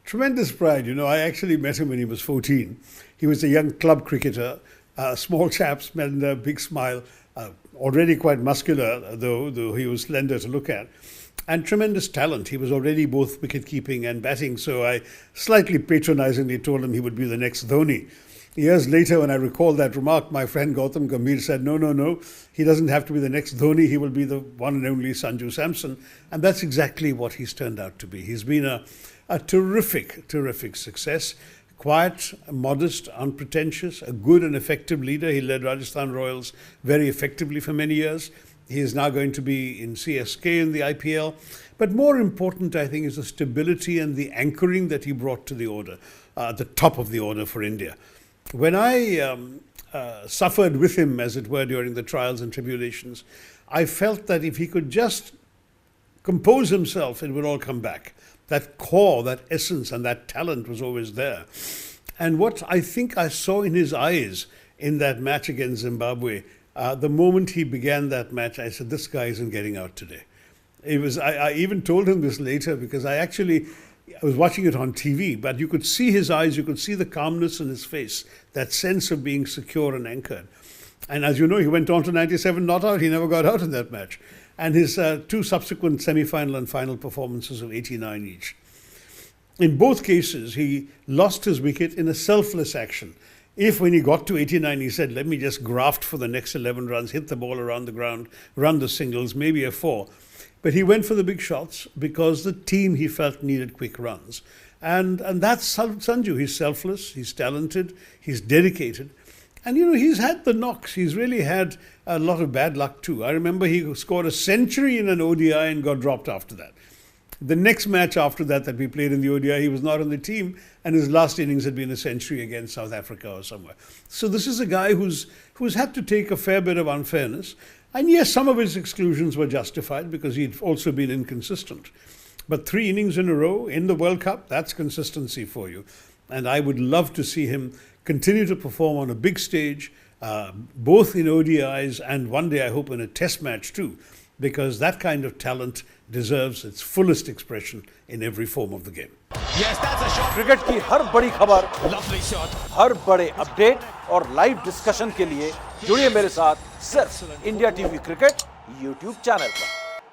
Tremendous pride. You know, I actually met him when he was 14. He was a young club cricketer, small chap, and a big smile, already quite muscular, though he was slender to look at, and tremendous talent. He was already both wicket-keeping and batting, so I slightly patronizingly told him he would be the next Dhoni. Years later, when I recall that remark, my friend Gautam Gambhir said, no, he doesn't have to be the next Dhoni, he will be the one and only Sanju Samson. And that's exactly what he's turned out to be. He's been a terrific success. Quiet, modest, unpretentious, a good and effective leader. He led Rajasthan Royals very effectively for many years. He is now going to be in CSK in the IPL. But more important, I think, is the stability and the anchoring that he brought to the order, the top of the order for India. When I suffered with him, as it were, during the trials and tribulations, I felt that if he could just compose himself, it would all come back. That core, that essence and that talent was always there. And what I think I saw in his eyes in that match against Zimbabwe, the moment he began that match, I said, this guy isn't getting out today. I even told him this later because I was watching it on TV, but you could see his eyes, you could see the calmness in his face, that sense of being secure and anchored. And as you know, he went on to 97 not out. He never got out in that match. And his two subsequent semi-final and final performances of 89 each. In both cases, he lost his wicket in a selfless action. If when he got to 89, he said, let me just graft for the next 11 runs, hit the ball around the ground, run the singles, maybe a 4. But he went for the big shots because the team, he felt, needed quick runs. And that's Sanju. He's selfless, he's talented, he's dedicated. And, you know, he's had the knocks. He's really had a lot of bad luck too. I remember he scored a century in an ODI and got dropped after that. The next match after that we played in the ODI, he was not on the team, and his last innings had been a century against South Africa or somewhere. So this is a guy who's had to take a fair bit of unfairness. And yes, some of his exclusions were justified because he'd also been inconsistent. But 3 innings in a row in the World Cup, that's consistency for you. And I would love to see him continue to perform on a big stage, both in ODIs and one day I hope in a test match too, because that kind of talent deserves its fullest expression in every form of the game. Yes, that's a shot. Cricket की हर बड़ी खबर, Lovely shot. हर बड़े update और live discussion के लिए जुड़िए मेरे साथ सिर्फ India TV cricket YouTube channel पर।